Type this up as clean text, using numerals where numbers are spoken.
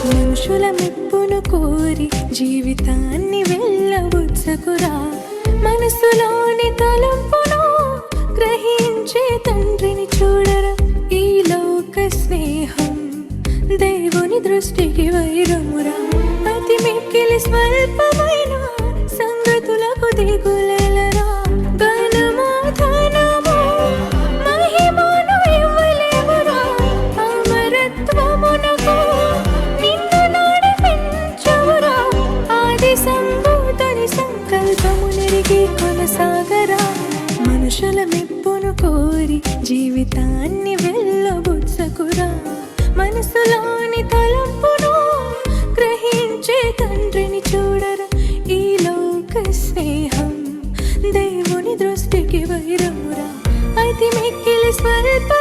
మనుషుల మెప్పును కోరి జీవితాన్ని వెళ్ళబుచ్చకురా. మనసులోని తలంపును గ్రహించే తండ్రిని చూడరా. ఈ లోక స్నేహం దేవుని దృష్టికి వైరమురా. అతి మిక్కిలి స్వల్పమైన సంగతులకు దిగులెలరా. ఘనము ధనము మహిమను ఇవ్వలేవురా. అమరత్వమునకు నిన్ను నడిపించురా. ఆది సంభూతుని సంకల్పము నెరిగి కొనసాగరా. మనుషుల మెప్పును కోరి జీవితాన్ని వెళ్ళబుచ్చకురా. మనసులోని తలంపును గ్రహించే తండ్రిని చూడరా. ఈ లోక స్నేహం దేవుని దృష్టికి వైరమురా. అతి మిక్కిలి స్వల్ప